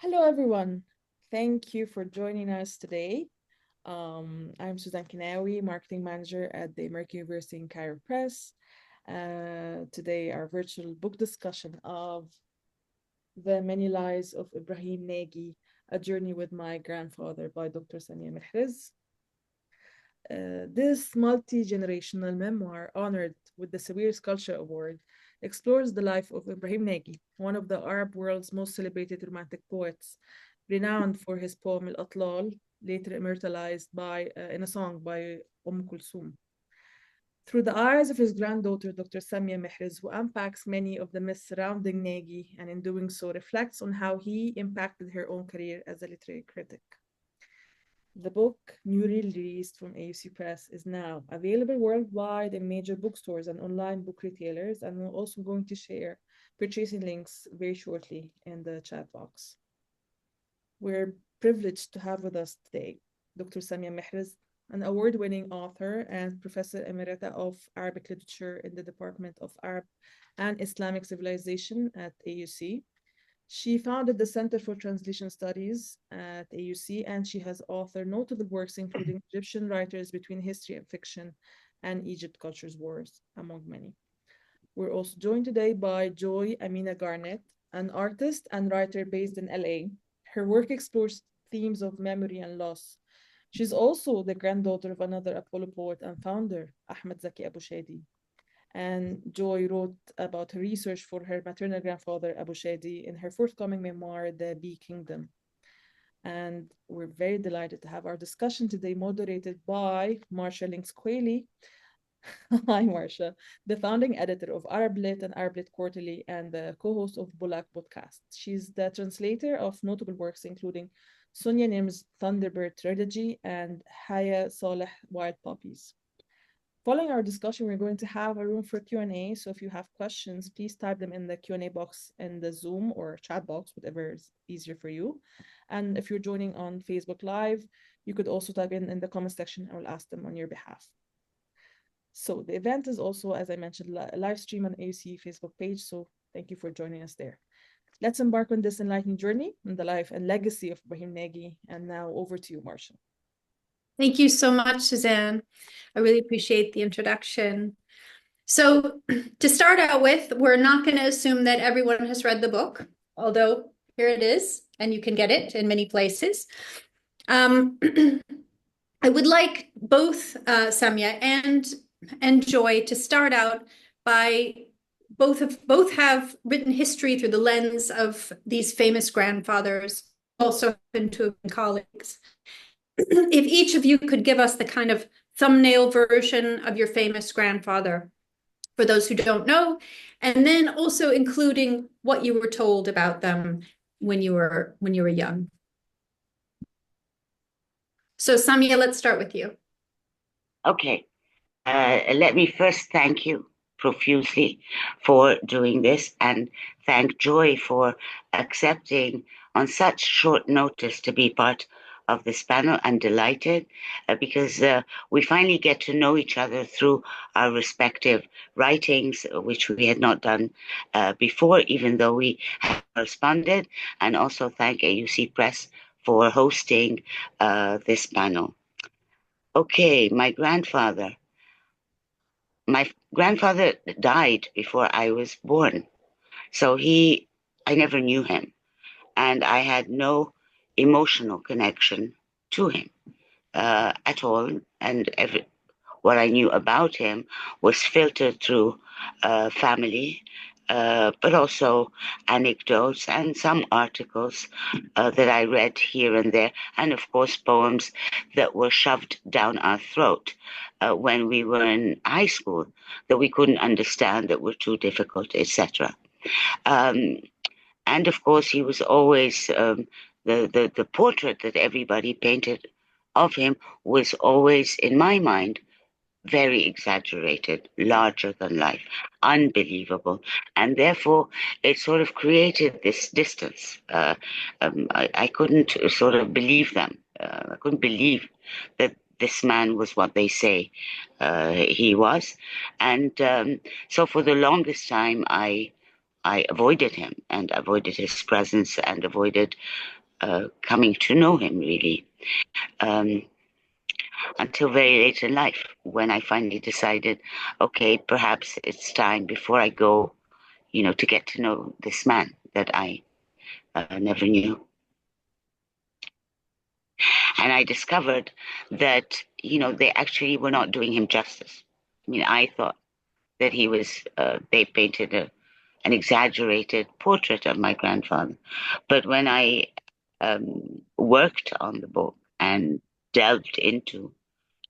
Hello, everyone. Thank you for joining us today. I'm Suzanne Kinawi, Marketing Manager at the American University in Cairo Press. Today, our virtual book discussion of The Many Lives of Ibrahim Nagui, A Journey with My Grandfather by Dr. Samia Mehrez. This multi-generational memoir, honored with the Sawir Culture Award, explores the life of Ibrahim Nagui, one of the Arab world's most celebrated romantic poets, renowned for his poem Al-Atlal, later immortalized in a song by Kulthum. Through the eyes of his granddaughter, Dr. Samia Mehrez, who unpacks many of the myths surrounding Nagui and in doing so reflects on how he impacted her own career as a literary critic. The book, newly released from AUC Press, is now available worldwide in major bookstores and online book retailers, and we're also going to share purchasing links very shortly in the chat box. We're privileged to have with us today Dr. Samia Mehrez, an award-winning author and Professor Emerita of Arabic Literature in the Department of Arab and Islamic Civilization at AUC. She founded the Center for Translation Studies at AUC, and she has authored notable works including Egyptian writers between history and fiction and Egypt cultures wars, among many. We're also joined today by Joy Amina Garnett, an artist and writer based in LA. Her work explores themes of memory and loss. She's also the granddaughter of another Apollo poet and founder, Ahmed Zaki Abushady. And Joy wrote about her research for her maternal grandfather, Abushady, in her forthcoming memoir, The Bee Kingdom. And we're very delighted to have our discussion today moderated by Marcia Lynx Qualey. Hi, Marcia, the founding editor of ArabiLit and ArabiLit Quarterly and the co-host of Bulak podcast. She's the translator of notable works including Sonia Nim's Thunderbird Trilogy and Haya Saleh Wild Poppies. Following our discussion, we're going to have a room for Q&A. So if you have questions, please type them in the Q&A box in the Zoom or chat box, whatever is easier for you. And if you're joining on Facebook Live, you could also type in the comment section and we'll ask them on your behalf. So the event is also, as I mentioned, a live stream on AUC Facebook page. So thank you for joining us there. Let's embark on this enlightening journey in the life and legacy of Ibrahim Nagui. And now over to you, Marcia. Thank you so much, Suzanne. I really appreciate the introduction. So to start out with, we're not going to assume that everyone has read the book, although here it is, and you can get it in many places. I would like both Samia and Joy to start out by both have written history through the lens of these famous grandfathers, also been two colleagues. If each of you could give us the kind of thumbnail version of your famous grandfather, for those who don't know, and then also including what you were told about them when you were young. So Samia, let's start with you. Okay. Let me first thank you profusely for doing this and thank Joy for accepting on such short notice to be part of this panel. I'm delighted because we finally get to know each other through our respective writings, which we had not done before, even though we have corresponded, and also thank AUC Press for hosting this panel. Okay, my grandfather died before I was born, so I never knew him, and I had no emotional connection to him at all, and what I knew about him was filtered through family, but also anecdotes and some articles that I read here and there, and of course poems that were shoved down our throat when we were in high school that we couldn't understand, that were too difficult, etc. And of course he was always, the portrait that everybody painted of him was always, in my mind, very exaggerated, larger than life, unbelievable. And therefore, it sort of created this distance. I couldn't sort of believe them. I couldn't believe that this man was what they say he was. And so for the longest time, I I avoided him and avoided his presence and avoided coming to know him really, until very late in life, when I finally decided, okay, perhaps it's time before I go, to get to know this man that I never knew. And I discovered that, they actually were not doing him justice. I mean, I thought that they painted an exaggerated portrait of my grandfather. But when I worked on the book and delved into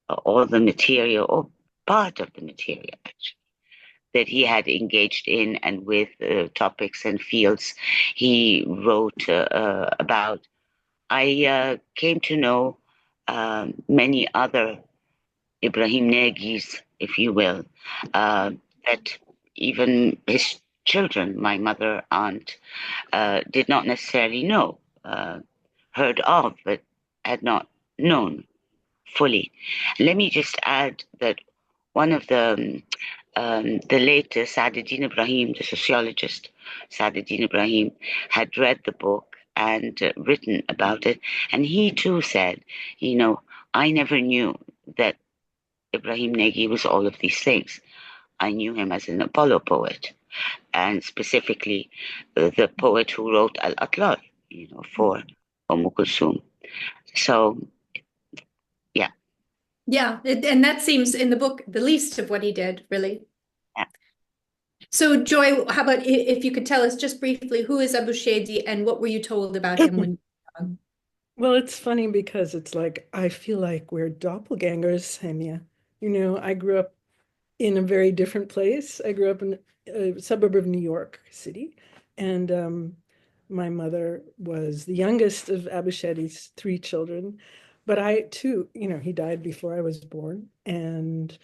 all the material, or part of the material actually, that he had engaged in and with topics and fields he wrote about, I came to know many other Ibrahim Naguis, if you will, that even his children, my mother, aunt, did not necessarily know, heard of, but had not known fully. Let me just add that one of the late Saadeddin Ibrahim, the sociologist Saadeddin Ibrahim, had read the book and written about it. And he too said, I never knew that Ibrahim Nagui was all of these things. I knew him as an Apollo poet, and specifically the poet who wrote Al-Atlar, for Kulthum. So, yeah. Yeah, and that seems in the book the least of what he did, really. Yeah. So, Joy, how about if you could tell us just briefly who is Abushady and what were you told about him when you were young? Well, it's funny because it's like I feel like we're doppelgangers, Samia. I grew up in a very different place. I grew up in a suburb of New York City, and my mother was the youngest of Abushady's 3 children. But I too, he died before I was born, and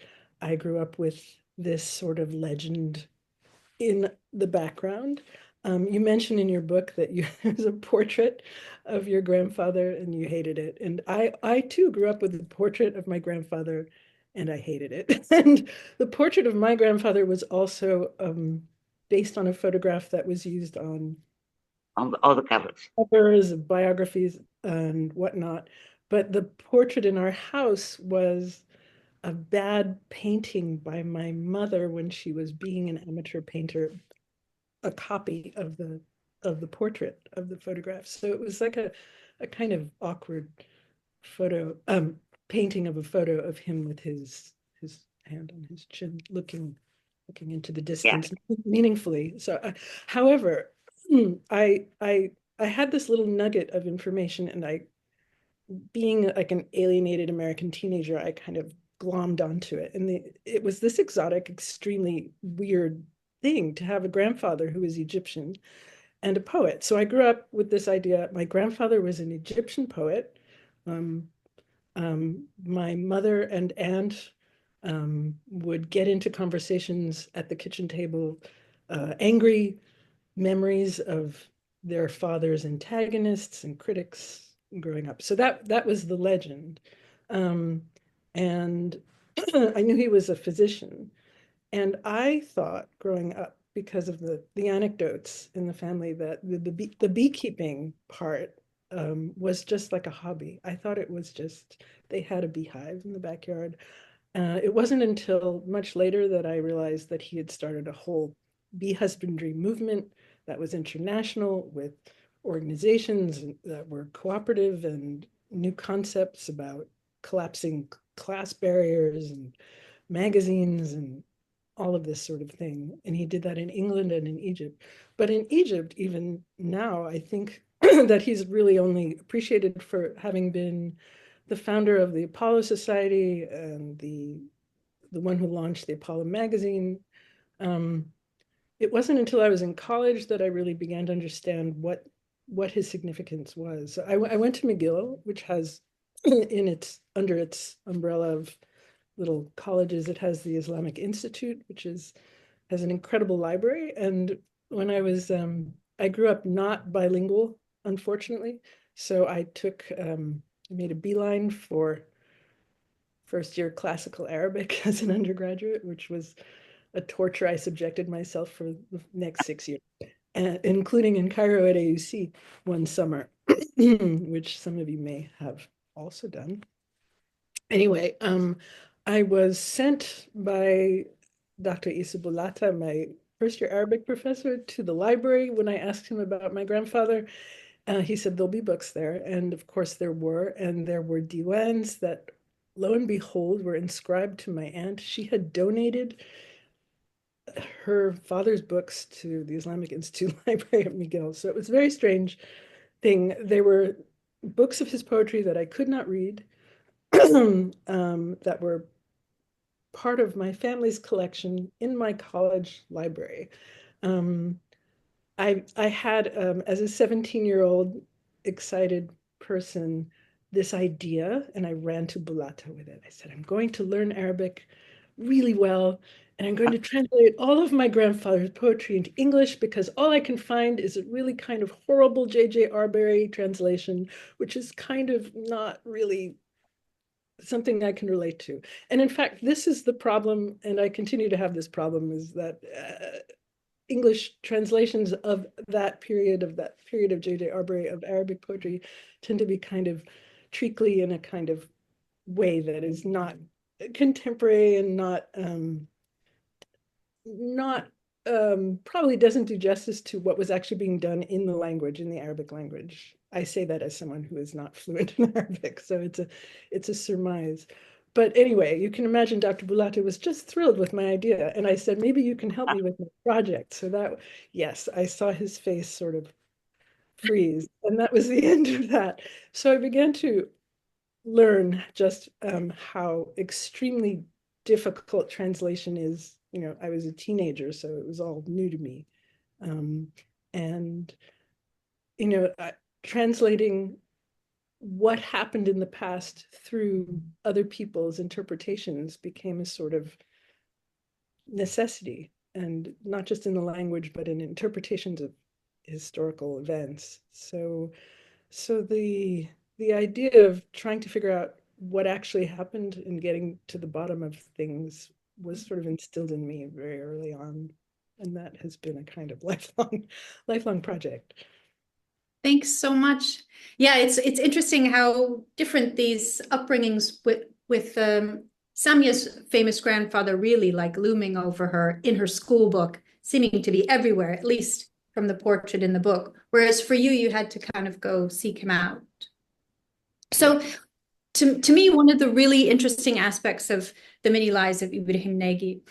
I grew up with this sort of legend in the background. You mentioned in your book that it was a portrait of your grandfather and you hated it. And I too grew up with the portrait of my grandfather and I hated it. And the portrait of my grandfather was also based on a photograph that was used on all the covers, biographies, and whatnot. But the portrait in our house was a bad painting by my mother when she was being an amateur painter, a copy of the portrait of the photograph. So it was like a kind of awkward photo, painting of a photo of him with his hand on his chin, looking into the distance, meaningfully. So, however, I had this little nugget of information, and being like an alienated American teenager, I kind of glommed onto it. And it was this exotic, extremely weird thing to have a grandfather who was Egyptian and a poet. So I grew up with this idea. My grandfather was an Egyptian poet. My mother and aunt would get into conversations at the kitchen table, angry memories of their father's antagonists and critics growing up. So that was the legend. And I knew he was a physician. And I thought growing up, because of the anecdotes in the family, that the beekeeping part was just like a hobby. I thought it was just, they had a beehive in the backyard. It wasn't until much later that I realized that he had started a whole bee husbandry movement that was international, with organizations that were cooperative and new concepts about collapsing class barriers and magazines and all of this sort of thing. And he did that in England and in Egypt. But in Egypt, even now, I think that he's really only appreciated for having been the founder of the Apollo Society and the one who launched the Apollo magazine. It wasn't until I was in college that I really began to understand what his significance was. I went to McGill, which has under its umbrella of little colleges, it has the Islamic Institute, which has an incredible library. And when I grew up not bilingual, unfortunately. So I made a beeline for first year classical Arabic as an undergraduate, which was a torture I subjected myself for the next 6 years, including in Cairo at AUC one summer, which some of you may have also done. Anyway, I was sent by Dr. Issa Boulata, my first-year Arabic professor, to the library when I asked him about my grandfather. He said there'll be books there, and of course there were, and there were diwans that, lo and behold, were inscribed to my aunt. She had donated her father's books to the Islamic Institute Library at McGill. So it was a very strange thing. They were books of his poetry that I could not read, that were part of my family's collection in my college library. I had, as a 17-year-old excited person, this idea, and I ran to Bulata with it. I said, I'm going to learn Arabic really well, and I'm going to translate all of my grandfather's poetry into English, because all I can find is a really kind of horrible J.J. Arbery translation, which is kind of not really something I can relate to. And in fact, this is the problem, and I continue to have this problem, is that English translations of that period of J.J. Arbery of Arabic poetry tend to be kind of treacly in a kind of way that is not contemporary and not probably doesn't do justice to what was actually being done in the language, in the Arabic language. I say that as someone who is not fluent in Arabic, so it's a surmise. But anyway, you can imagine Dr. Boulata was just thrilled with my idea. And I said, maybe you can help me with my project. So that, yes, I saw his face sort of freeze. And that was the end of that. So I began to learn just how extremely difficult translation is. You know, I was a teenager, so it was all new to me. And, you know, translating what happened in the past through other people's interpretations became a sort of necessity, and not just in the language, but in interpretations of historical events. So the idea of trying to figure out what actually happened and getting to the bottom of things was sort of instilled in me very early on. And that has been a kind of lifelong project. Thanks so much. Yeah, it's interesting how different these upbringings with Samia's famous grandfather really like looming over her in her school book, seeming to be everywhere, at least from the portrait in the book. Whereas for you, you had to kind of go seek him out. So to me, one of the really interesting aspects of the many lives of Ibrahim Nagui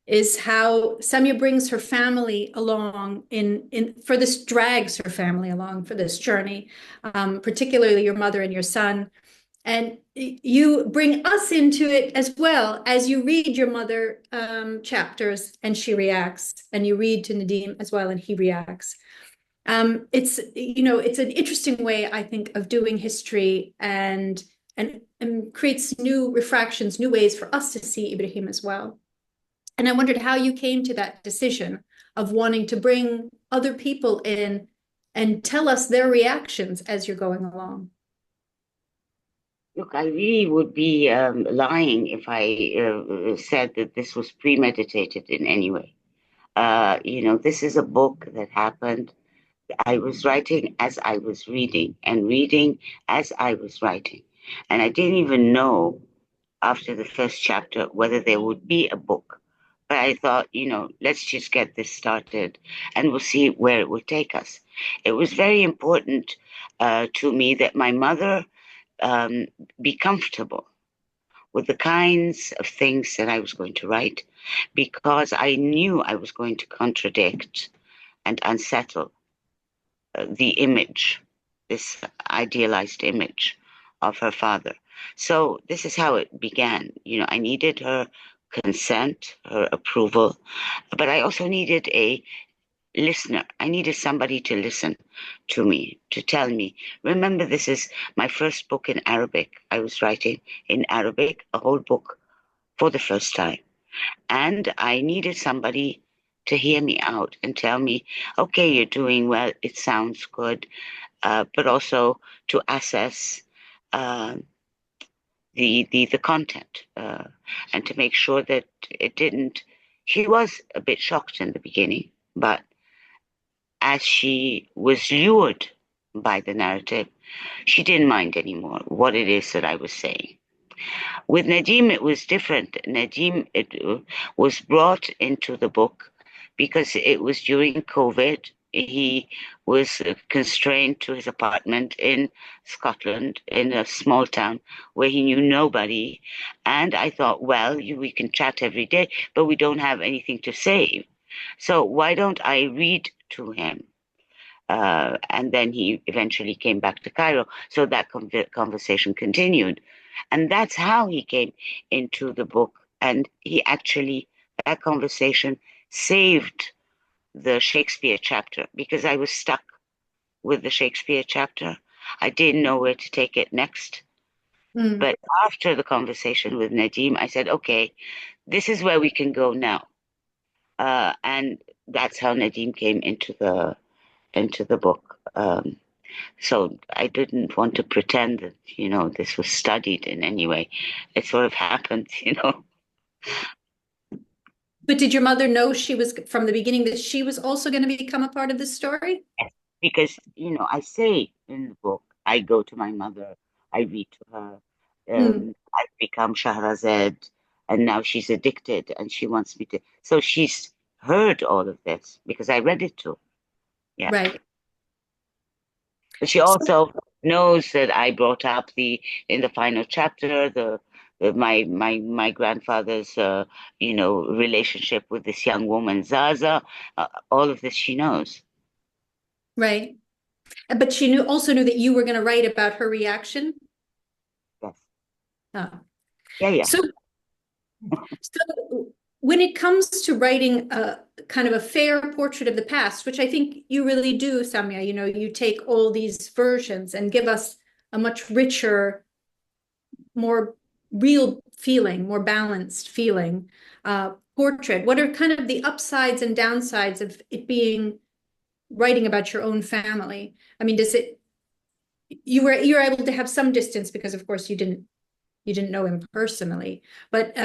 is how Samia brings her family along for this, drags her family along for this journey, particularly your mother and your son. And you bring us into it as well as you read your mother chapters and she reacts, and you read to Nadim as well and he reacts. It's, you know, it's an interesting way, I think, of doing history and creates new refractions, new ways for us to see Ibrahim as well. And I wondered how you came to that decision of wanting to bring other people in and tell us their reactions as you're going along. Look, I really would be lying if I said that this was premeditated in any way. You know, this is a book that happened. I was writing as I was reading and reading as I was writing. And I didn't even know after the first chapter whether there would be a book. But I thought, you know, let's just get this started and we'll see where it will take us. It was very important to me that my mother be comfortable with the kinds of things that I was going to write, because I knew I was going to contradict and unsettle the image, this idealized image of her father. So this is how it began. You know, I needed her consent, her approval, but I also needed a listener. I needed somebody to listen to me, to tell me, remember, this is my first book in Arabic. I was writing in Arabic, a whole book for the first time. And I needed somebody to hear me out and tell me, okay, you're doing well, it sounds good, but also to assess the content and to make sure that it didn't She was a bit shocked in the beginning, but as she was lured by the narrative, she didn't mind anymore what it is that I was saying. With Nadim, it was different. Nadim, it was brought into the book because it was during COVID. He was constrained to his apartment in Scotland, in a small town where he knew nobody. And I thought, well, we can chat every day, but we don't have anything to say. So why don't I read to him? And then he eventually came back to Cairo. So that conversation continued. And that's how he came into the book. And he actually, that conversation saved the Shakespeare chapter because I was stuck with the Shakespeare chapter. I didn't know where to take it next. But after the conversation with Nadim, I said, okay, this is where we can go now. And that's how Nadim came into the book. So I didn't want to pretend that, this was studied in any way. It sort of happened. But did your mother know she was from the beginning that she was also going to become a part of this story? Yes, because, I say in the book, I go to my mother, I read to her, I've become Shahrazad, and now she's addicted and she wants me to. So she's heard all of this because I read it too. Yeah. Right. But she also knows that I brought up in the final chapter my grandfather's relationship with this young woman Zaza. All of this she knows. Right. But she also knew that you were going to write about her reaction. Yes. Oh. Yeah. So when it comes to writing a kind of a fair portrait of the past, which I think you really do, Samia, you take all these versions and give us a much richer, more real feeling, more balanced feeling portrait. What are kind of the upsides and downsides of it being writing about your own family? I mean, you're able to have some distance because of course you didn't know him personally, but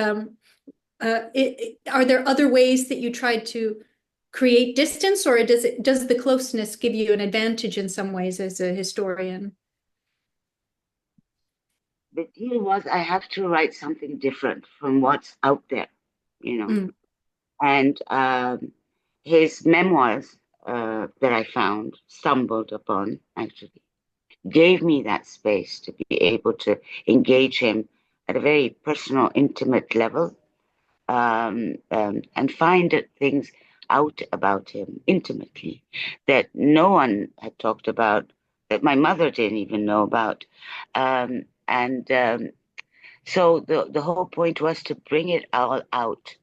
are there other ways that you tried to create distance, or does the closeness give you an advantage in some ways as a historian? The deal was I have to write something different from what's out there, And his memoirs that I stumbled upon, actually, gave me that space to be able to engage him at a very personal, intimate level, and find things out about him intimately that no one had talked about, that my mother didn't even know about. So the whole point was to bring it all out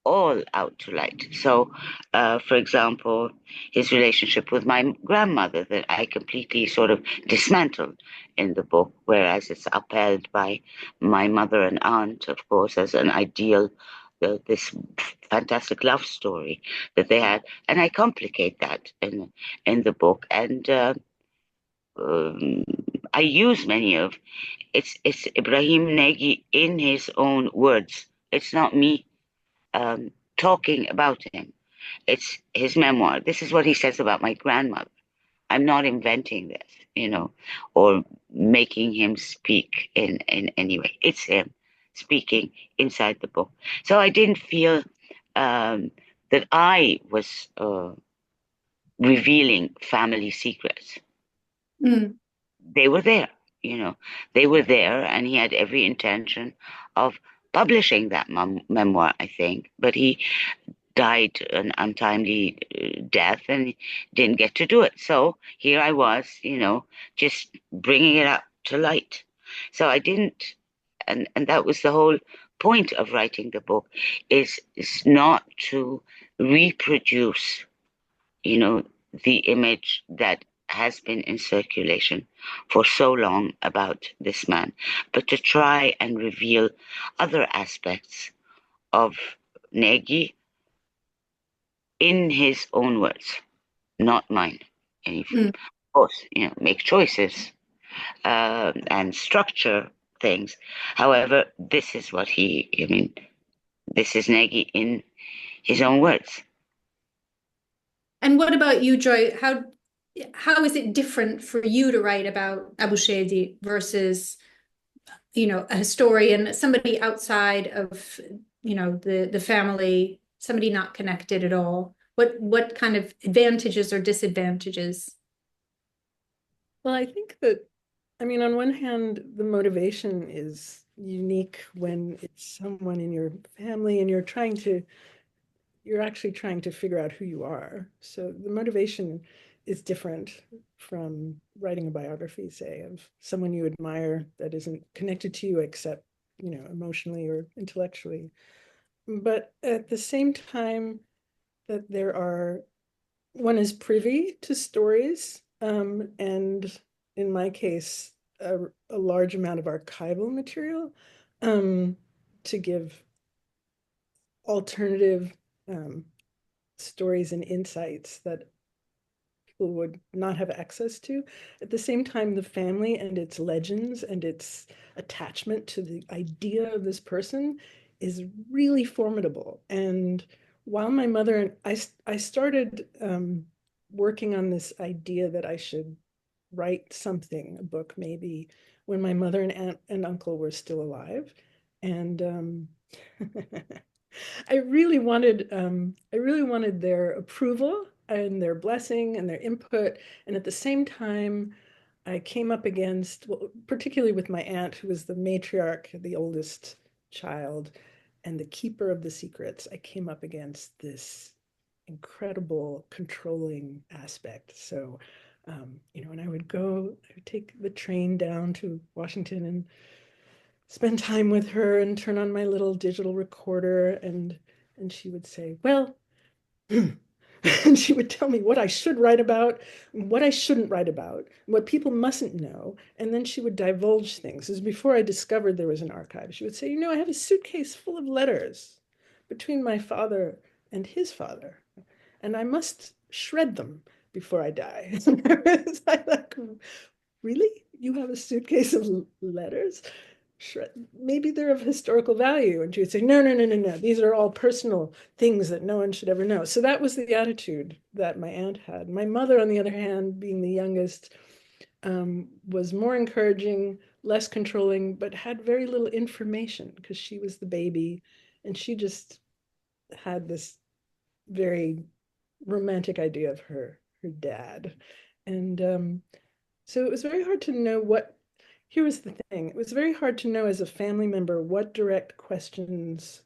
to light. So, for example, his relationship with my grandmother that I completely sort of dismantled in the book, whereas it's upheld by my mother and aunt, of course, as an ideal, this fantastic love story that they had. And I complicate that in the book. And I use many of it's Ibrahim Nagui in his own words. It's not me talking about him. It's his memoir. This is what he says about my grandmother. I'm not inventing this, or making him speak in any way. It's him speaking inside the book. So I didn't feel that I was revealing family secrets. They were there, they were there, and he had every intention of publishing that memoir, I think, but he died an untimely death and didn't get to do it. So here I was, just bringing it up to light. So I didn't, and that was the whole point of writing the book, is not to reproduce, the image that has been in circulation for so long about this man, but to try and reveal other aspects of Nagui in his own words, not mine. And of course, make choices and structure things. However, this is what This is Nagui in his own words. And what about you, Joy? How is it different for you to write about Abushady versus, a historian, somebody outside of, the family, somebody not connected at all? What kind of advantages or disadvantages? Well, I think that, on one hand, the motivation is unique when it's someone in your family and you're actually trying to figure out who you are. So the motivation is different from writing a biography, say, of someone you admire that isn't connected to you except, emotionally or intellectually. But at the same time, that one is privy to stories, and in my case, a large amount of archival material, to give alternative stories and insights that people would not have access to. At the same time, the family and its legends and its attachment to the idea of this person is really formidable. And while my mother and I started working on this idea that I should write something, a book maybe, when my mother and aunt and uncle were still alive. And I really wanted their approval and their blessing and their input. And at the same time, I came up against, well, particularly with my aunt, who was the matriarch, the oldest child, and the keeper of the secrets, I came up against this incredible controlling aspect. So, when I would take the train down to Washington and spend time with her and turn on my little digital recorder, and she would say, well, and she would tell me what I should write about, what I shouldn't write about, what people mustn't know. And then she would divulge things. This was before I discovered there was an archive. She would say, I have a suitcase full of letters between my father and his father, and I must shred them before I die. I was like, really? You have a suitcase of letters? Maybe they're of historical value. And she would say, no, no, no, no, no. These are all personal things that no one should ever know. So that was the attitude that my aunt had. My mother, on the other hand, being the youngest, was more encouraging, less controlling, but had very little information because she was the baby. And she just had this very romantic idea of her dad. And so it was very hard to know here was the thing. It was very hard to know as a family member what direct questions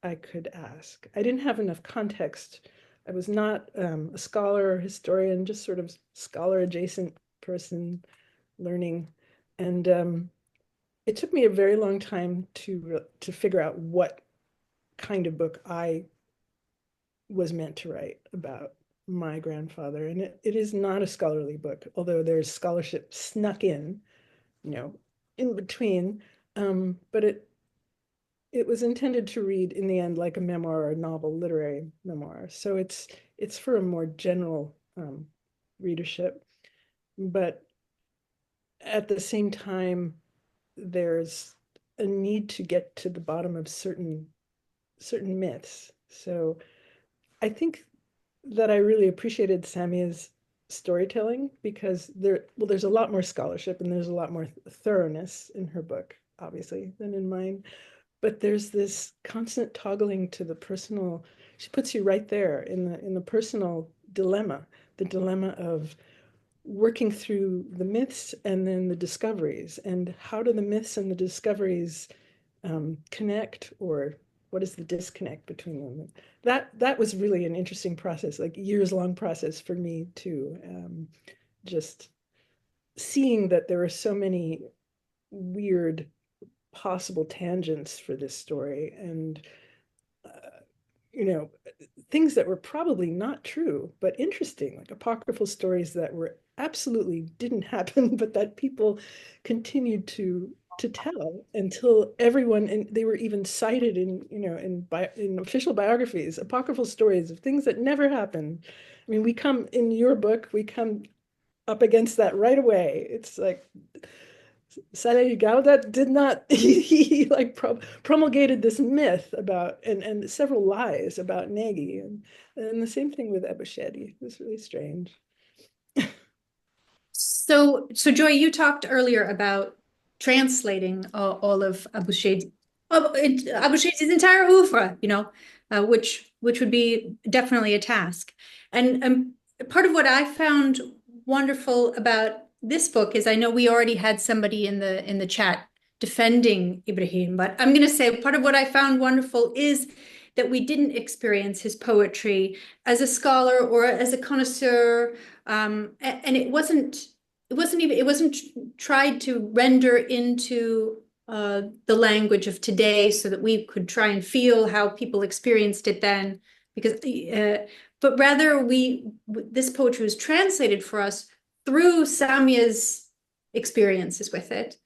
I could ask. I didn't have enough context. I was not a scholar or historian, just sort of scholar adjacent person learning. And it took me a very long time to figure out what kind of book I was meant to write about my grandfather. And it is not a scholarly book, although there's scholarship snuck in, in between. But it was intended to read in the end like a memoir or a novel, literary memoir. So it's for a more general readership. But at the same time, there's a need to get to the bottom of certain myths. So I think that I really appreciated Samia's storytelling because there's a lot more scholarship and there's a lot more thoroughness in her book, obviously, than in mine. But there's this constant toggling to the personal. She puts you right there in the personal dilemma, the dilemma of working through the myths and then the discoveries, and how do the myths and the discoveries connect, or what is the disconnect between them? That was really an interesting process, like years-long process for me too. Just seeing that there are so many weird possible tangents for this story, and things that were probably not true, but interesting, like apocryphal stories that were absolutely didn't happen, but that people continued to tell until everyone, and they were even cited in official biographies, apocryphal stories of things that never happened. I mean, we come in your book, we come up against that right away. It's like, Saleh Gaudat did not, he like promulgated this myth about, and several lies about Nagy. And the same thing with Abushady. It was really strange. So Joy, you talked earlier about translating all of Abushady's entire oeuvre, which would be definitely a task. And part of what I found wonderful about this book is I know we already had somebody in the chat defending Ibrahim, but I'm going to say part of what I found wonderful is that we didn't experience his poetry as a scholar or as a connoisseur, and it wasn't tried to render into the language of today so that we could try and feel how people experienced it then, because but rather this poetry was translated for us through Samia's experiences with it,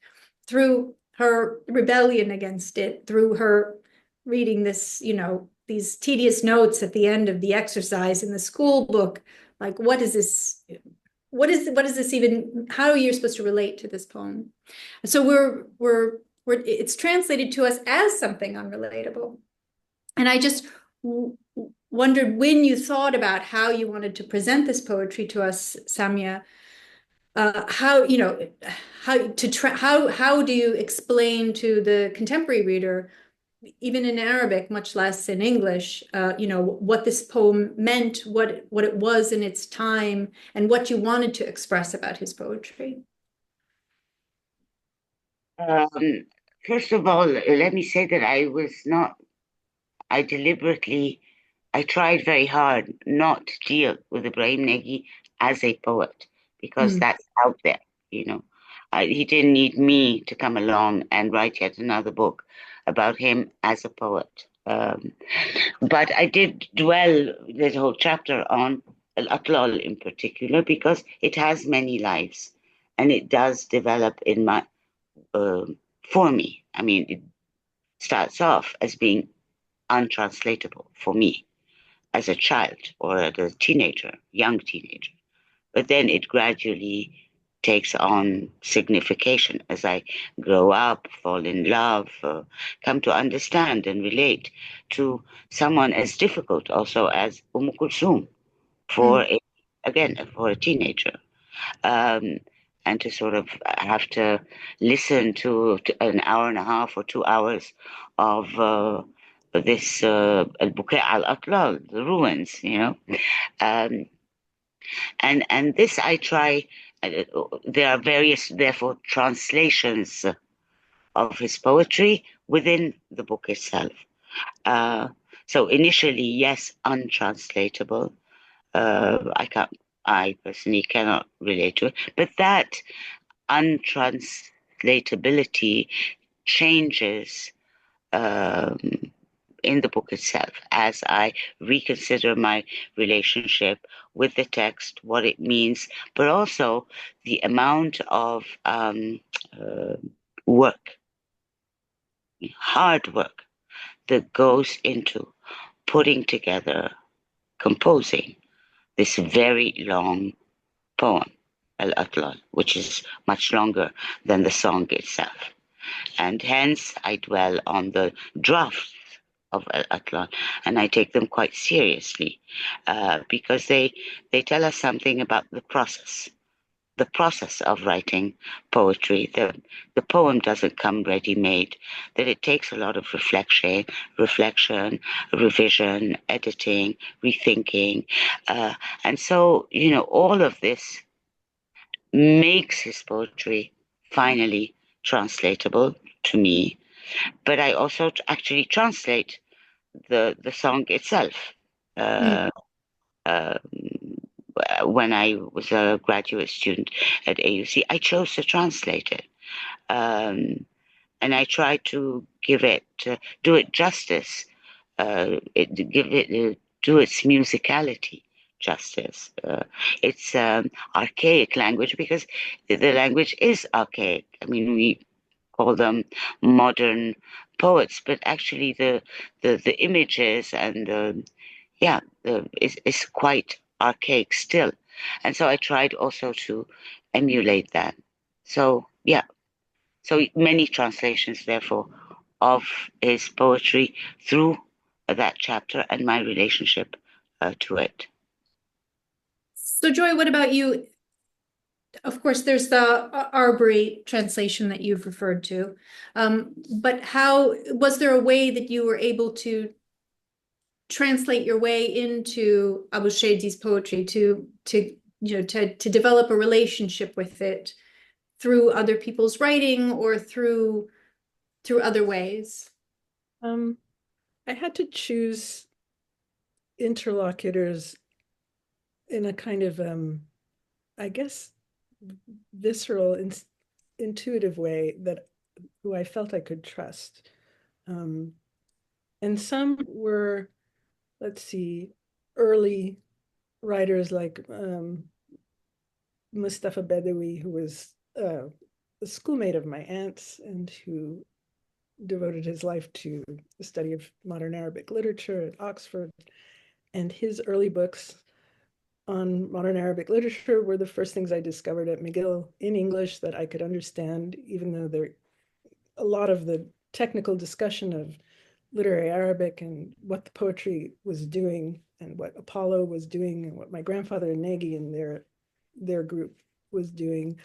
through her rebellion against it, through her reading this, these tedious notes at the end of the exercise in the school book. Like, what is this? What is this even? How are you supposed to relate to this poem? So it's translated to us as something unrelatable. And I just wondered, when you thought about how you wanted to present this poetry to us, Samia, how do you explain to the contemporary reader, even in Arabic, much less in English, what this poem meant, what it was in its time, and what you wanted to express about his poetry? First of all, let me say that I tried very hard not to deal with Ibrahim Nagui as a poet, because that's out there, He didn't need me to come along and write yet another book about him as a poet. But I did dwell, there's a whole chapter on Al-Atlal in particular, because it has many lives and it does develop for me. I mean, it starts off as being untranslatable for me as a child or as a young teenager. But then it gradually takes on signification as I grow up, fall in love, come to understand and relate to someone as difficult also as Kulthum for a teenager. And to sort of have to listen to an hour and a half or 2 hours of this Al-Bukai al-Atlal, the ruins, and this I try. There are various, therefore, translations of his poetry within the book itself. So initially, yes, untranslatable. I personally cannot relate to it, but that untranslatability changes in the book itself as I reconsider my relationship with the text, what it means, but also the amount of hard work that goes into putting together, composing this very long poem, Al-Atlal, which is much longer than the song itself. And hence I dwell on the drafts of Al-Atlal, and I take them quite seriously because they tell us something about the process of writing poetry. The poem doesn't come ready-made, that it takes a lot of reflection, revision, editing, rethinking. And so, all of this makes his poetry finally translatable to me. But I also actually translate the song itself. When I was a graduate student at AUC, I chose to translate it. And I tried to do it justice, do its musicality justice. It's archaic language because the language is archaic. I mean, we call them modern poets, but actually the images and is quite archaic still. And so I tried also to emulate that. So yeah, So many translations, therefore, of his poetry through that chapter and my relationship to it. So Joy, what about you? Of course, there's the Arbery translation that you've referred to. But how was there a way that you were able to translate your way into Abushady's poetry to develop a relationship with it through other people's writing or through other ways? I had to choose interlocutors in a kind of, I guess, visceral, intuitive way who I felt I could trust. And some were, let's see, early writers like Mustafa Bedawi, who was a schoolmate of my aunt's and who devoted his life to the study of modern Arabic literature at Oxford. And his early books on modern Arabic literature were the first things I discovered at McGill in English that I could understand, even though a lot of the technical discussion of literary Arabic and what the poetry was doing and what Apollo was doing and what my grandfather and Nagui and their group was doing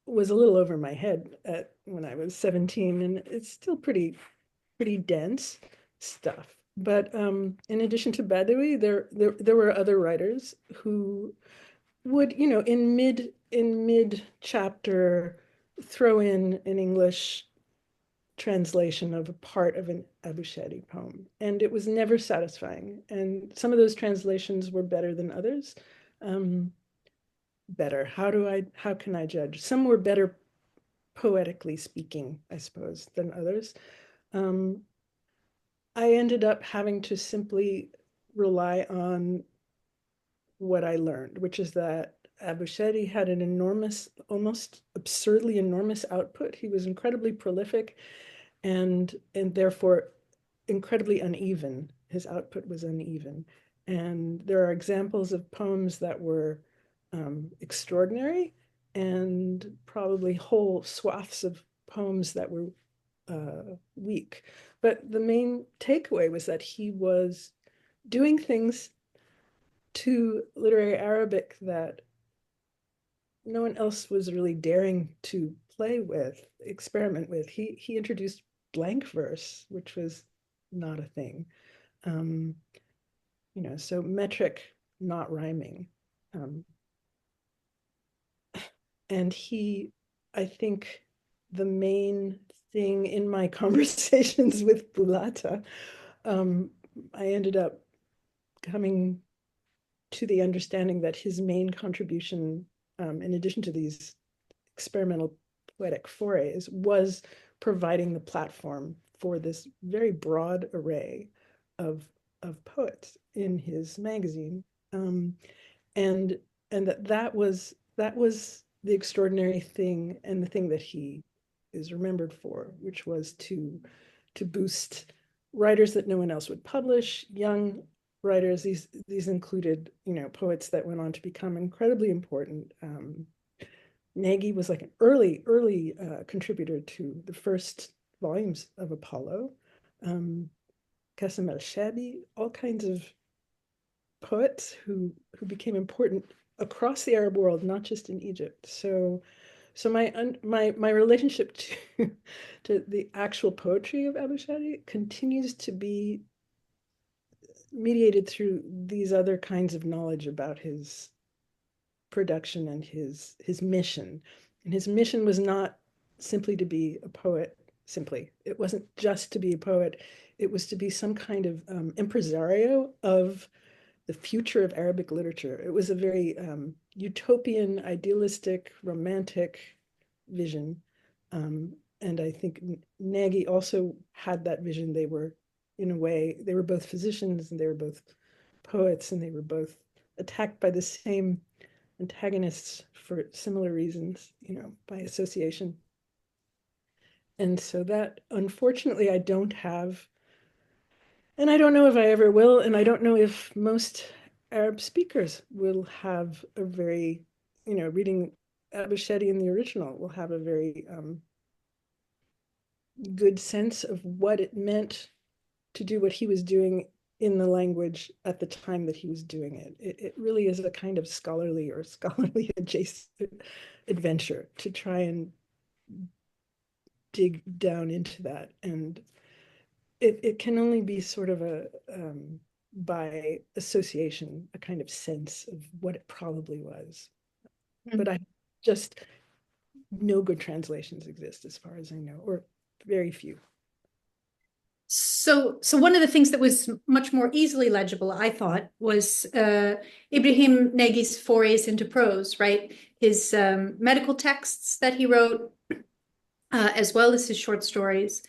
was a little over my head when I was 17, and it's still pretty dense stuff. But in addition to Badawi, there were other writers who would, in mid chapter, throw in an English translation of a part of an Abushady poem, and it was never satisfying. And some of those translations were better than others. Better. How can I judge? Some were better poetically speaking, I suppose, than others. I ended up having to simply rely on what I learned, which is that Abushady had an enormous, almost absurdly enormous output. He was incredibly prolific and therefore incredibly uneven. His output was uneven. And there are examples of poems that were extraordinary and probably whole swaths of poems that were weak. But the main takeaway was that he was doing things to literary Arabic that no one else was really daring to play with, experiment with. He introduced blank verse, which was not a thing. So metric, not rhyming. And I think the main thing in my conversations with Bulata, I ended up coming to the understanding that his main contribution, in addition to these experimental poetic forays, was providing the platform for this very broad array of poets in his magazine, and that was the extraordinary thing, and the thing that he is remembered for, which was to boost writers that no one else would publish, young writers. These included, poets that went on to become incredibly important. Nagui was like an early contributor to the first volumes of Apollo. Qasim el-Shabi, all kinds of poets who became important across the Arab world, not just in Egypt. So my relationship to the actual poetry of Abushady continues to be mediated through these other kinds of knowledge about his production and his mission. And his mission was not simply to be a poet. Simply, it wasn't just to be a poet. It was to be some kind of impresario of the future of Arabic literature. It was a very utopian, idealistic, romantic vision. And I think Nagui also had that vision. They were, in a way, they were both physicians and they were both poets, and they were both attacked by the same antagonists for similar reasons, by association. And so that, unfortunately, I don't have, and I don't know if I ever will, and I don't know if most Arab speakers will have a very, reading Abushady in the original will have a very good sense of what it meant to do what he was doing in the language at the time that he was doing it. It really is a kind of scholarly or scholarly adjacent adventure to try and dig down into that. And it can only be sort of a, by association, a kind of sense of what it probably was. But I just, no good translations exist as far as I know, or very few. So one of the things that was much more easily legible, I thought, was Ibrahim Nagui's forays into prose, right? His medical texts that he wrote, as well as his short stories.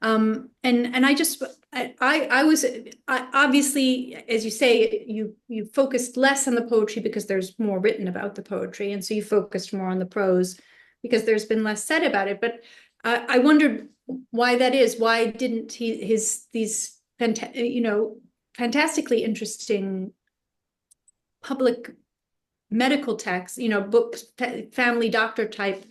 And I was obviously, as you say, you focused less on the poetry because there's more written about the poetry, and so you focused more on the prose because there's been less said about it. But I wondered why that is. Why didn't these fantastically interesting public medical texts, books, family doctor type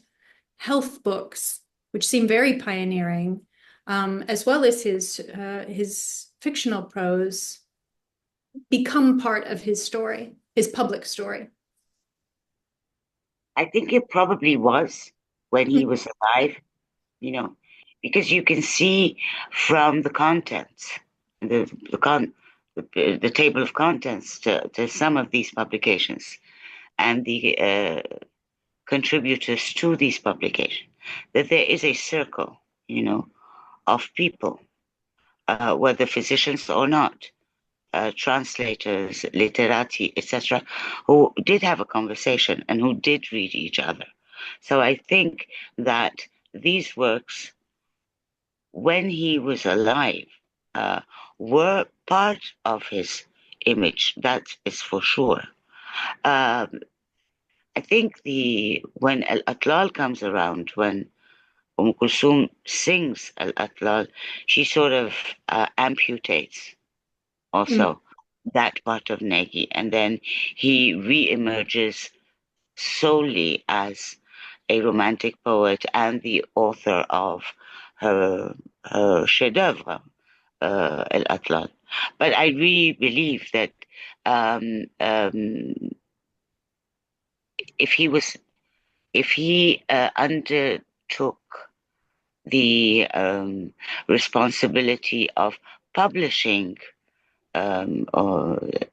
health books, which seem very pioneering, as well as his fictional prose, become part of his story, his public story? I think it probably was when he was alive, because you can see from the contents, the table of contents to some of these publications and the contributors to these publications, that there is a circle, of people, whether physicians or not, translators, literati, etc., who did have a conversation and who did read each other. So I think that these works, when he was alive, were part of his image. That is for sure. I think when Al-Atlal comes around, when Kulthum sings Al-Atlal, she sort of amputates also that part of Nagi, and then he re-emerges solely as a romantic poet and the author of her chef-d'œuvre, Al-Atlal. But I really believe that if he undertook the responsibility of publishing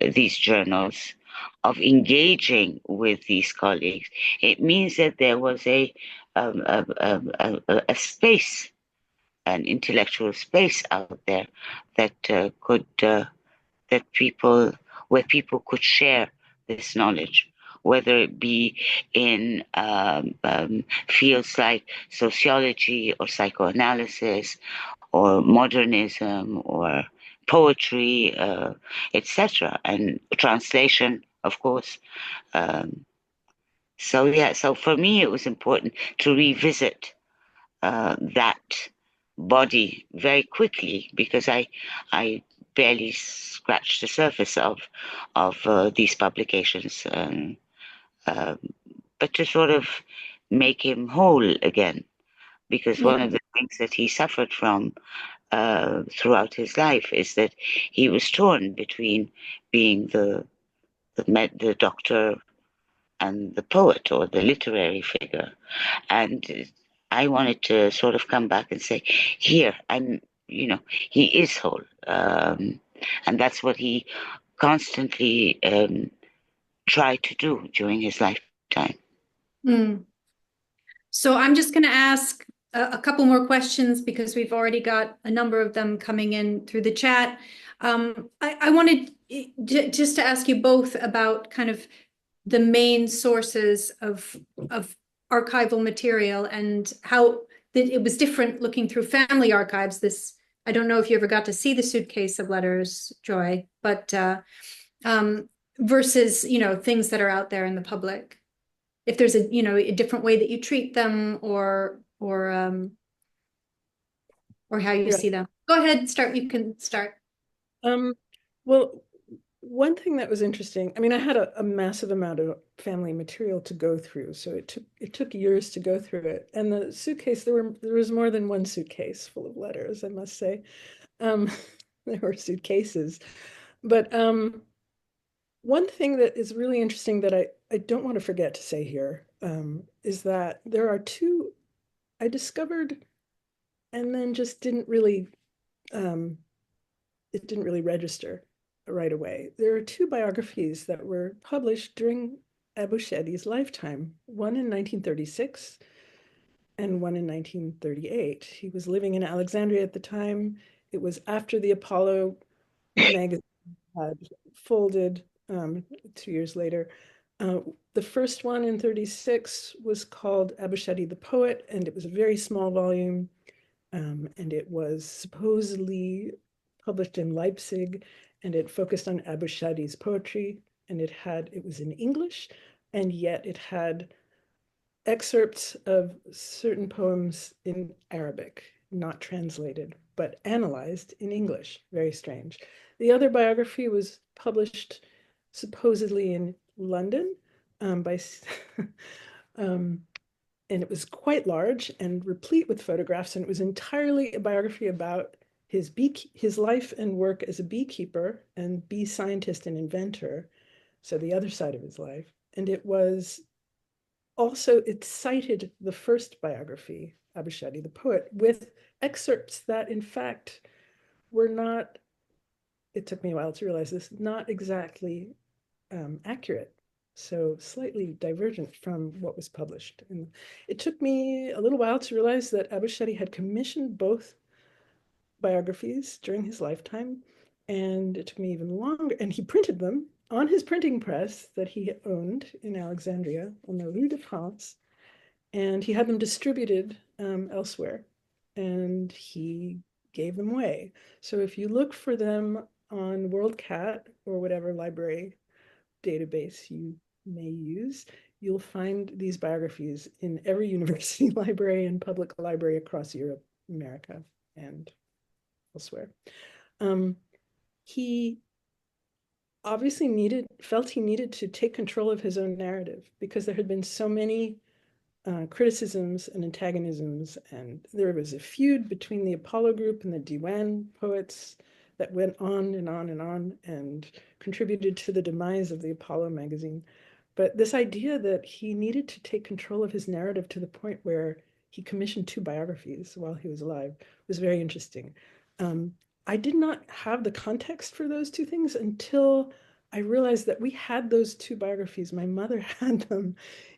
these journals, of engaging with these colleagues, it means that there was a space, an intellectual space out there that where people could share this knowledge, whether it be in fields like sociology or psychoanalysis or modernism or poetry, etc., and translation, of course. So for me, it was important to revisit that body very quickly, because I barely scratched the surface of these publications, but to sort of make him whole again, because one of the things that he suffered from throughout his life is that he was torn between being the doctor and the poet or the literary figure. And I wanted to sort of come back and say, here, he is whole. And that's what he constantly tried to do during his lifetime. So I'm just going to ask a couple more questions because we've already got a number of them coming in through the chat. I wanted just to ask you both about kind of the main sources of archival material and how it was different looking through family archives. I don't know if you ever got to see the suitcase of letters, Joy, but versus, things that are out there in the public. If there's a different way that you treat them or how you see them. Go ahead, start. You can start. Well, one thing that was interesting, I mean, I had a massive amount of family material to go through, so it took years to go through it. And the suitcase, there was more than one suitcase full of letters, I must say. Um, there were suitcases. But one thing that is really interesting that I don't want to forget to say here is that there are two I discovered and then just didn't really it didn't really register right away. There are two biographies that were published during Abushady's lifetime, one in 1936 and one in 1938. He was living in Alexandria at the time. It was after the Apollo magazine had folded 2 years later. The first one in 36 was called Abushady the Poet, and it was a very small volume, and it was supposedly published in Leipzig, and it focused on Abushady's poetry, and it was in English, and yet it had excerpts of certain poems in Arabic, not translated, but analyzed in English. Very strange. The other biography was published supposedly in London by, and it was quite large and replete with photographs, and it was entirely a biography about his life and work as a beekeeper and bee scientist and inventor, so the other side of his life. And it cited the first biography, Abushady the Poet, with excerpts that in fact were not, it took me a while to realize this, not exactly accurate. So slightly divergent from what was published. And it took me a little while to realize that Abushady had commissioned both biographies during his lifetime. And it took me even longer, and he printed them on his printing press that he owned in Alexandria on the Rue de France. And he had them distributed elsewhere, and he gave them away. So if you look for them on WorldCat or whatever library database you may use, you'll find these biographies in every university library and public library across Europe, America, and elsewhere. He obviously felt he needed to take control of his own narrative because there had been so many criticisms and antagonisms, and there was a feud between the Apollo group and the Diwan poets that went on and on and on and contributed to the demise of the Apollo magazine. But this idea that he needed to take control of his narrative to the point where he commissioned two biographies while he was alive was very interesting. I did not have the context for those two things until I realized that we had those two biographies. My mother had them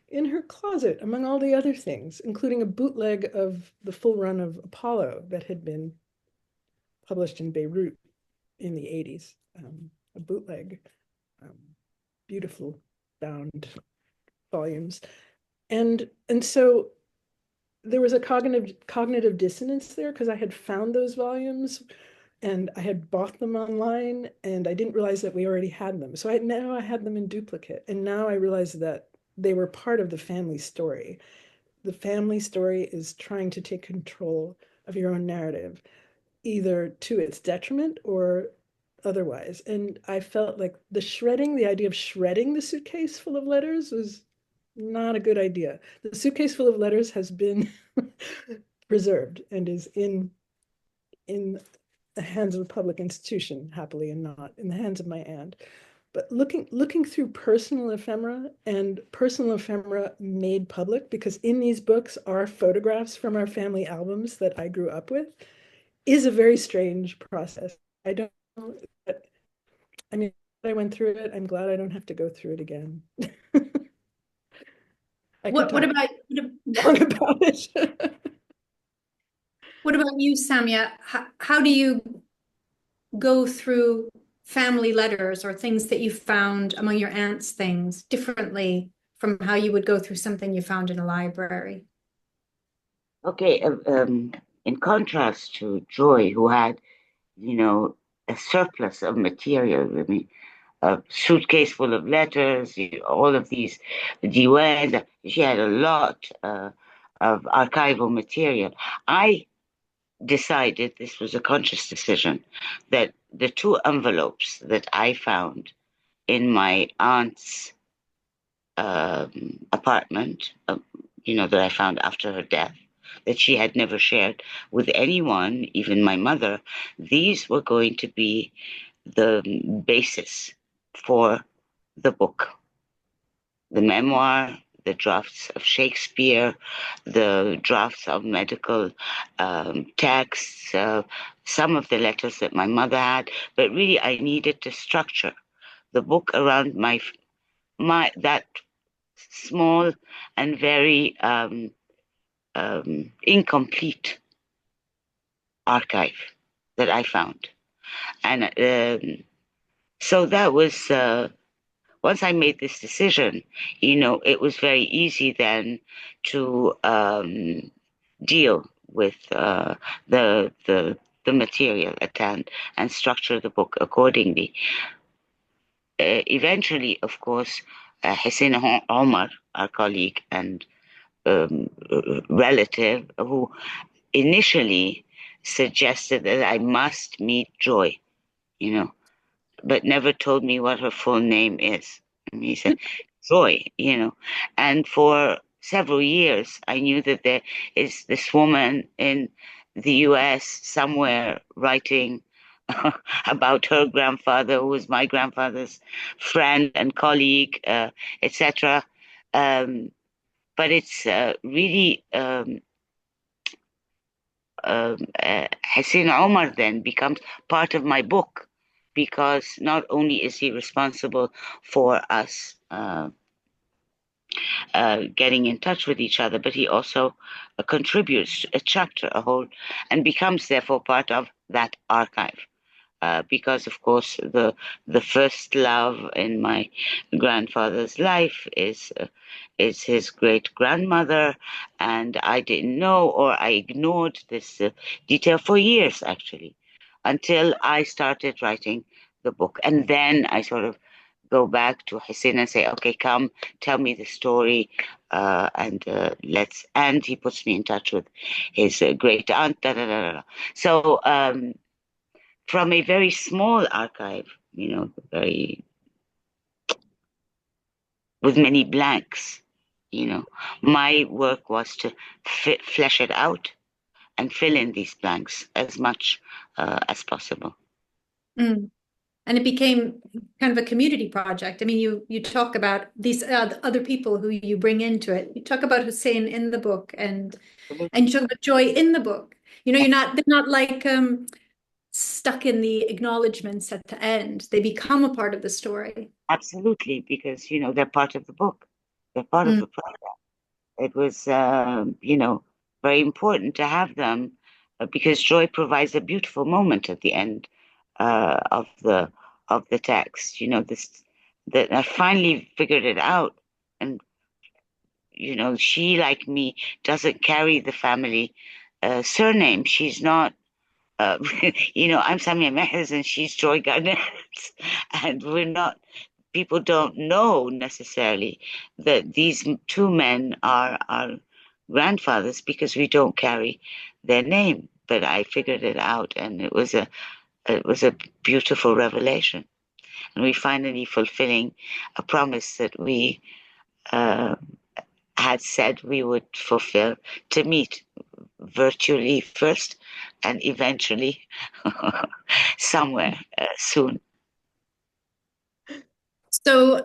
in her closet, among all the other things, including a bootleg of the full run of Apollo that had been published in Beirut in the 80s, a bootleg, beautiful bound volumes. And so there was a cognitive dissonance there because I had found those volumes and I had bought them online and I didn't realize that we already had them. So now I had them in duplicate, and now I realized that they were part of the family story. The family story is trying to take control of your own narrative, either to its detriment or otherwise. And I felt like the idea of shredding the suitcase full of letters was not a good idea. The suitcase full of letters has been preserved and is in the hands of a public institution, happily, and not in the hands of my aunt. But looking through personal ephemera and personal ephemera made public, because in these books are photographs from our family albums that I grew up with, is a very strange process. I don't know, but I mean, I went through it. I'm glad I don't have to go through it again. What about it. what about you, Samia? How do you go through family letters or things that you found among your aunt's things differently from how you would go through something you found in a library? Okay, in contrast to Joy, who had, a surplus of material, I mean, a suitcase full of letters, all of these diwan, she had a lot of archival material. I decided, this was a conscious decision, that the two envelopes that I found in my aunt's apartment, that I found after her death, that she had never shared with anyone, even my mother, these were going to be the basis for the book. The memoir, the drafts of Shakespeare, the drafts of medical texts, some of the letters that my mother had, but really I needed to structure the book around my that small and very incomplete archive that I found. And so that was, once I made this decision, it was very easy then to deal with the material at hand and structure the book accordingly. Eventually, of course, Hussein Omar, our colleague and relative, who initially suggested that I must meet Joy, but never told me what her full name is. And he said, Joy, and for several years, I knew that there is this woman in the US somewhere writing about her grandfather, who was my grandfather's friend and colleague, etc. But it's really Hussein Omar then becomes part of my book, because not only is he responsible for us getting in touch with each other, but he also contributes a chapter, a whole, and becomes therefore part of that archive. Because of course the first love in my grandfather's life is his great grandmother, and I didn't know, or I ignored this detail for years actually, until I started writing the book, and then I sort of go back to Hussein and say, okay, come, tell me the story, and he puts me in touch with his great aunt. So. From a very small archive, with many blanks, my work was to flesh it out and fill in these blanks as much as possible. Mm. And it became kind of a community project. I mean, you talk about these other people who you bring into it. You talk about Hussein in the book, and you talk about Joy in the book. They're not like stuck in the acknowledgements at the end. They become a part of the story. Absolutely, because they're part of the book. They're part of the project. It was very important to have them, because Joy provides a beautiful moment at the end of the text. That I finally figured it out, and she, like me, doesn't carry the family surname. She's not. I'm Samia Mehrez and she's Joy Garnett, and we're not. People don't know necessarily that these two men are our grandfathers, because we don't carry their name. But I figured it out, and it was a beautiful revelation, and we finally fulfilling a promise that we had said we would fulfill, to meet virtually first and eventually somewhere soon. So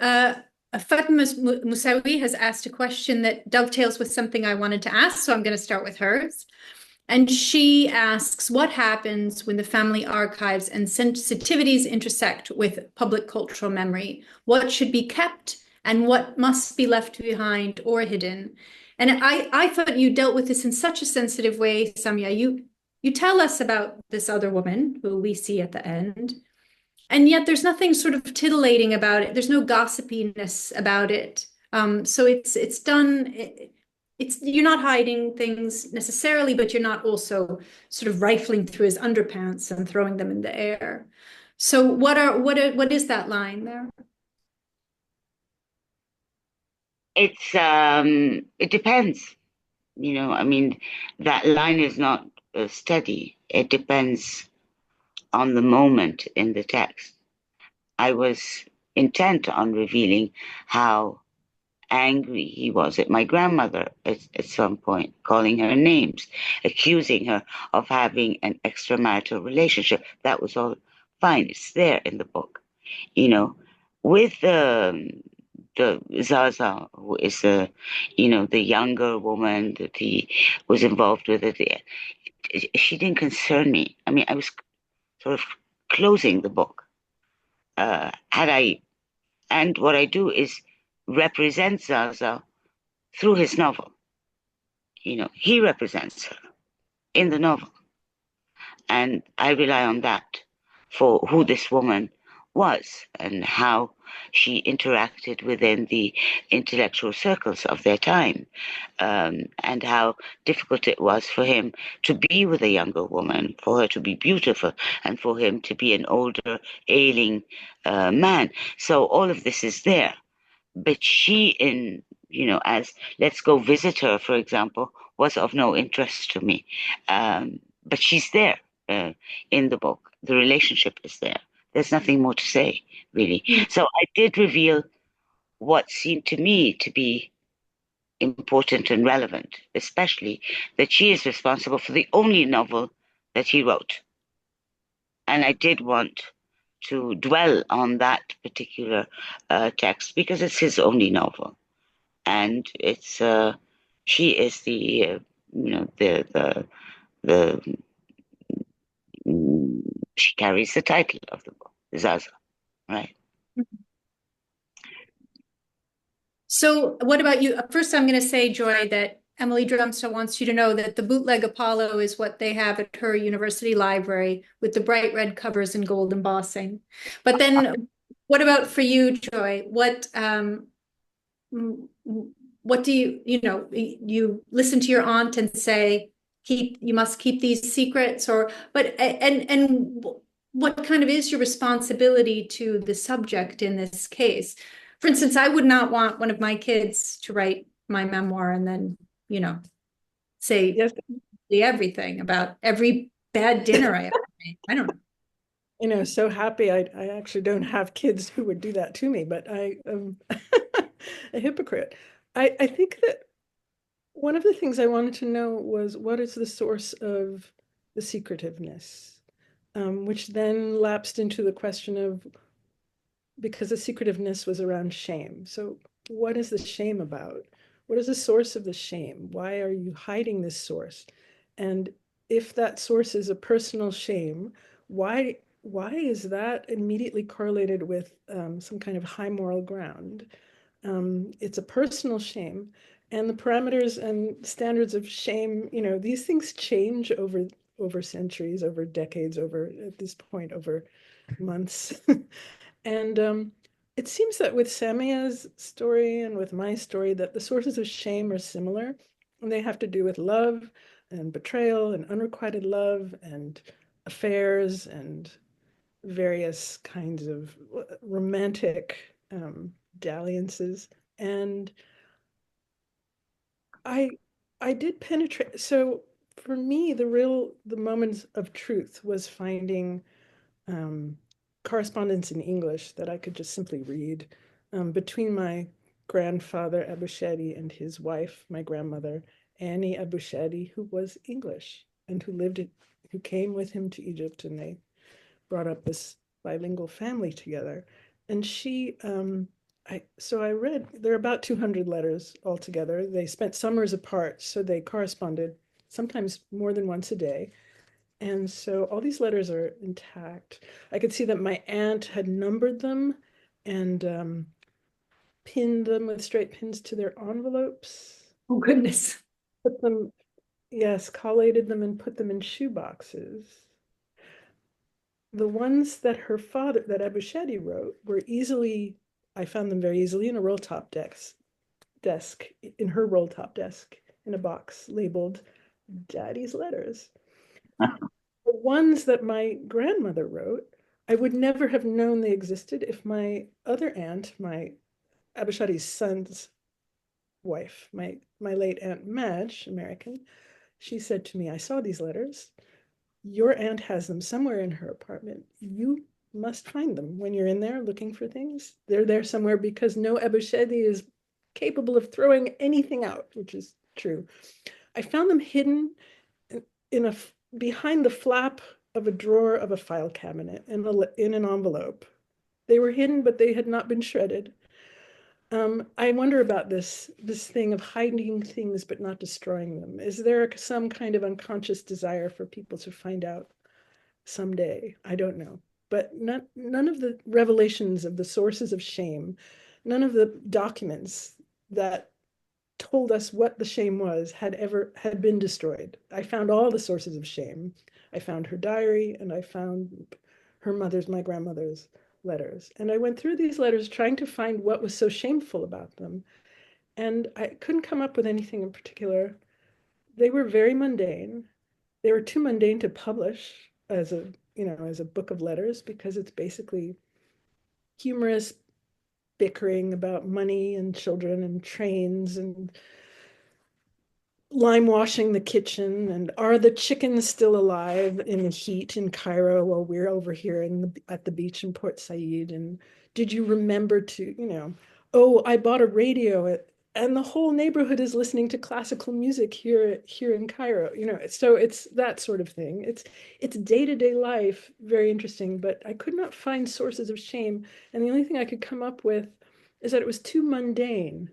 Fatima Moussaoui has asked a question that dovetails with something I wanted to ask, so I'm going to start with hers. And she asks, what happens when the family archives and sensitivities intersect with public cultural memory? What should be kept and what must be left behind or hidden? And I thought you dealt with this in such a sensitive way, Samia. You tell us about this other woman who we see at the end, and yet there's nothing sort of titillating about it. There's no gossipiness about it. So it's done. You're not hiding things necessarily, but you're not also sort of rifling through his underpants and throwing them in the air. So what is that line there? It depends. I mean, that line is not study. It depends on the moment in the text. I was intent on revealing how angry he was at my grandmother at some point, calling her names, accusing her of having an extramarital relationship. That was all fine. It's there in the book. You know, with the Zaza, who is the younger woman that he was involved with at the end, she didn't concern me. I mean, I was sort of closing the book. And what I do is represent Zaza through his novel. He represents her in the novel. And I rely on that for who this woman was and how she interacted within the intellectual circles of their time, and how difficult it was for him to be with a younger woman, for her to be beautiful, and for him to be an older, ailing man. So all of this is there. But she, as let's go visit her, for example, was of no interest to me. But she's there in the book. The relationship is there. There's nothing more to say, really. So I did reveal what seemed to me to be important and relevant, especially that she is responsible for the only novel that he wrote. And I did want to dwell on that particular text because it's his only novel. And it's she is the she carries the title of the book, Zaza, right? So what about you? First, I'm going to say, Joy, that Emily Drumstone wants you to know that the bootleg Apollo is what they have at her university library with the bright red covers and gold embossing. But then what about for you, Joy? What do you listen to your aunt and say, you must keep these secrets, and what kind of is your responsibility to the subject in this case? For instance, I would not want one of my kids to write my memoir and then, say Yes. everything about every bad dinner I ever made. I don't know. So happy I actually don't have kids who would do that to me, but I am a hypocrite. I think that one of the things I wanted to know was what is the source of the secretiveness, which then lapsed into the question of, because the secretiveness was around shame. So what is the shame about? What is the source of the shame? Why are you hiding this source? And if that source is a personal shame, why is that immediately correlated with some kind of high moral ground? It's a personal shame, and the parameters and standards of shame, these things change over centuries, over decades, at this point, over months. And it seems that with Samia's story and with my story, that the sources of shame are similar, and they have to do with love and betrayal and unrequited love and affairs and various kinds of romantic dalliances. And I did penetrate. So for me, the moments of truth was finding correspondence in English that I could just simply read between my grandfather Abushady and his wife, my grandmother Annie Abushady, who was English and who came with him to Egypt, and they brought up this bilingual family together. And I read, there are about 200 letters altogether. They spent summers apart, so they corresponded sometimes more than once a day. And so all these letters are intact. I could see that my aunt had numbered them and pinned them with straight pins to their envelopes. Oh, goodness. Put them, yes, collated them and put them in shoe boxes. The ones that her father, that Abushady wrote, I found them very easily in a roll top desk, in her roll top desk, in a box labeled Daddy's Letters. The ones that my grandmother wrote, I would never have known they existed if my other aunt, my Abushady's son's wife, my late Aunt Madge, American, She said to me, I saw these letters. Your aunt has them somewhere in her apartment. You must find them when you're in there looking for things. They're there somewhere because no Abushady is capable of throwing anything out, which is true. I found them hidden in a behind the flap of a drawer of a file cabinet in an envelope. They were hidden, but they had not been shredded. I wonder about this thing of hiding things but not destroying them. Is there some kind of unconscious desire for people to find out someday? I don't know. But none of the revelations of the sources of shame, none of the documents that told us what the shame was had been destroyed. I found all the sources of shame. I found her diary, and I found my grandmother's letters. And I went through these letters trying to find what was so shameful about them. And I couldn't come up with anything in particular. They were very mundane. They were too mundane to publish as a book of letters, because it's basically humorous bickering about money and children and trains and lime washing the kitchen, and are the chickens still alive in the heat in Cairo while we're over here at the beach in Port Said, and did you remember to, oh, I bought a radio and the whole neighborhood is listening to classical music here in Cairo, so it's that sort of thing. It's day-to-day life, very interesting, but I could not find sources of shame, and the only thing I could come up with is that it was too mundane,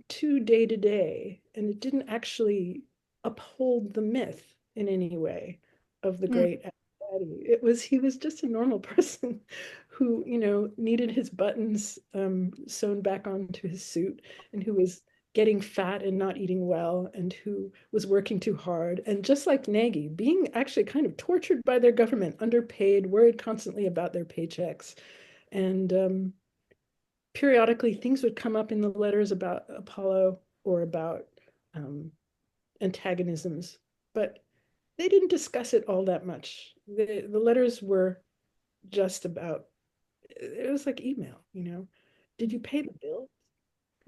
too day to day, and it didn't actually uphold the myth in any way of the great Daddy. He was just a normal person who, needed his buttons sewn back onto his suit, and who was getting fat and not eating well, and who was working too hard. And just like Nagui, being actually kind of tortured by their government, underpaid, worried constantly about their paychecks. And periodically things would come up in the letters about Apollo or about antagonisms, but they didn't discuss it all that much. The letters were just about, it was like email, Did you pay the bill?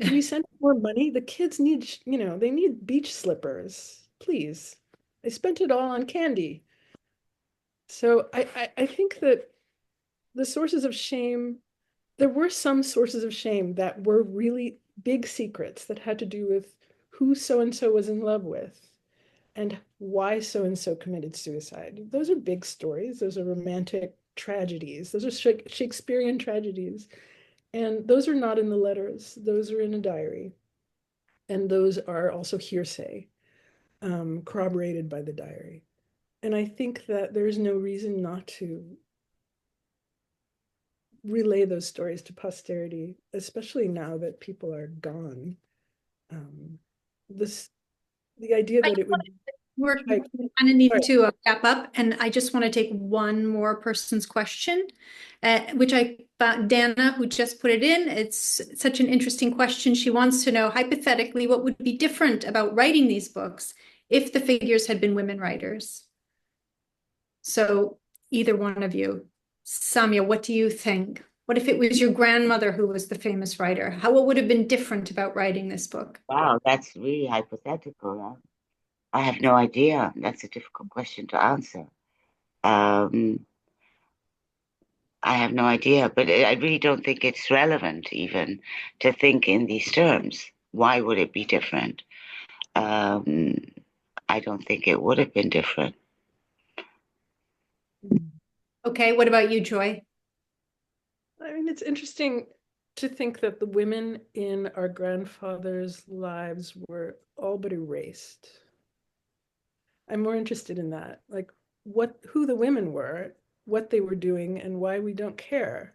Can you send more money? The kids need, they need beach slippers, please. I spent it all on candy. So I think that the sources of shame, there were some sources of shame that were really big secrets that had to do with who so-and-so was in love with and why so-and-so committed suicide. Those are big stories. Those are romantic tragedies. Those are Shakespearean tragedies. And those are not in the letters. Those are in a diary. And those are also hearsay, corroborated by the diary. And I think that there's no reason not to relay those stories to posterity, especially now that people are gone. The idea that it would we're kind of need to wrap up, and I just want to take one more person's question, which I found Dana, who just put it in. It's such an interesting question. She wants to know, hypothetically, what would be different about writing these books if the figures had been women writers? So either one of you. Samia, what do you think? What if it was your grandmother who was the famous writer? What would have been different about writing this book? Wow, that's really hypothetical. Huh? I have no idea. That's a difficult question to answer. I have no idea, but I really don't think it's relevant even to think in these terms. Why would it be different? I don't think it would have been different. Okay, what about you, Joy? I mean, it's interesting to think that the women in our grandfathers' lives were all but erased. I'm more interested in that, like who the women were, what they were doing, and why we don't care.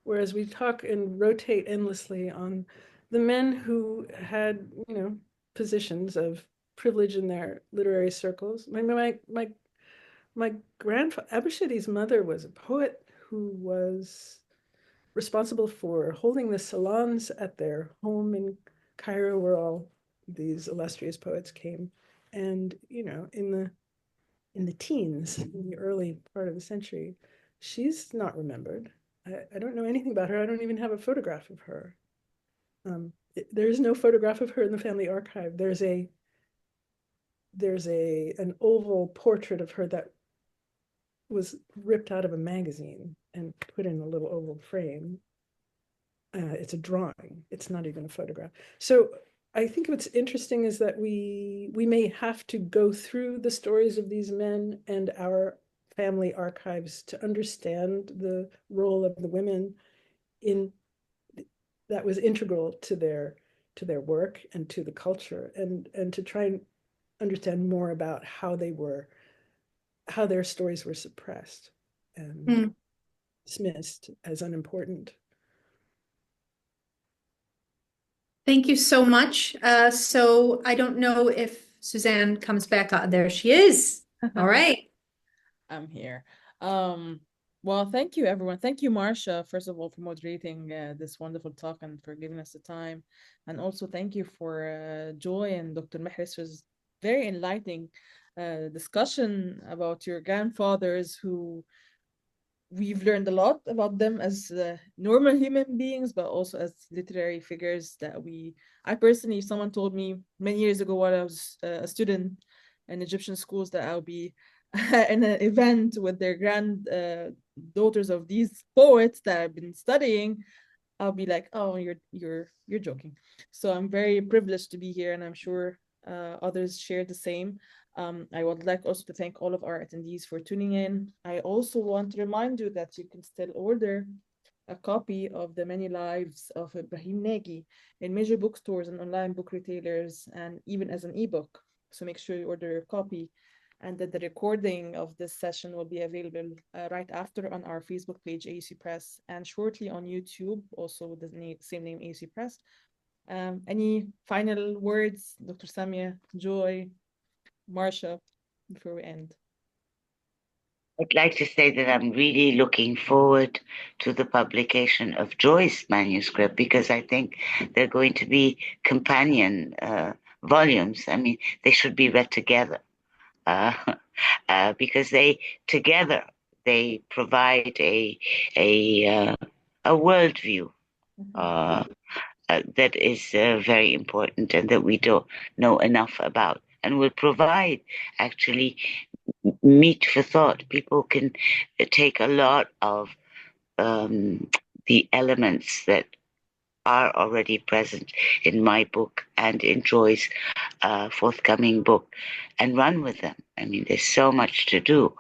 Whereas we talk and rotate endlessly on the men who had, positions of privilege in their literary circles. My grandfather, Abushady's mother, was a poet who was responsible for holding the salons at their home in Cairo, where all these illustrious poets came. And, in the teens, in the early part of the century, she's not remembered. I don't know anything about her. I don't even have a photograph of her. There is no photograph of her in the family archive. There's a there's an oval portrait of her that was ripped out of a magazine and put in a little oval frame. It's a drawing. It's not even a photograph. So I think what's interesting is that we may have to go through the stories of these men and our family archives to understand the role of the women in that was integral to their work and to the culture, and to try and understand more about how their stories were suppressed and dismissed as unimportant. Thank you so much. So I don't know if Suzanne comes back. There she is. All right. I'm here. Well, thank you, everyone. Thank you, Marcia, first of all, for moderating this wonderful talk and for giving us the time. And also thank you for Joy and Dr. Mehrez. Was very enlightening discussion about your grandfathers, who we've learned a lot about them as normal human beings, but also as literary figures that I personally, someone told me many years ago while I was a student in Egyptian schools that I'll be in an event with their daughters of these poets that I've been studying. I'll be like, oh, you're joking. So I'm very privileged to be here, and I'm sure others share the same. I would like also to thank all of our attendees for tuning in. I also want to remind you that you can still order a copy of The Many Lives of Ibrahim Nagui in major bookstores and online book retailers, and even as an ebook. So make sure you order a copy, and that the recording of this session will be available right after on our Facebook page, AUC Press, and shortly on YouTube, also with the same name, AUC Press. Any final words, Dr. Samia, Joy, Marcia, before we end? I'd like to say that I'm really looking forward to the publication of Joy's manuscript, because I think they're going to be companion volumes. I mean, they should be read together because they provide a worldview that is very important and that we don't know enough about, and will provide actually meat for thought. People can take a lot of the elements that are already present in my book and in Joy's forthcoming book and run with them. I mean, there's so much to do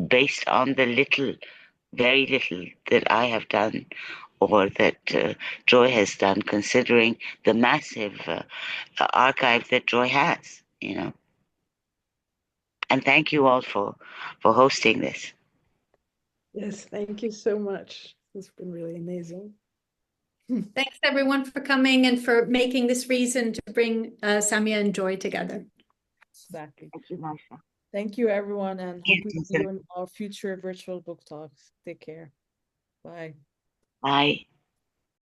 based on the very little that I have done, or that Joy has done, considering the massive archive that Joy has, you know. And thank you all for hosting this. Yes, thank you so much. It's been really amazing. Thanks, everyone, for coming and for making this reason to bring Samia and Joy together. Exactly. Thank you, Marcia. Thank you, everyone, and hope we see you. you in our future virtual book talks. Take care. Bye. Bye.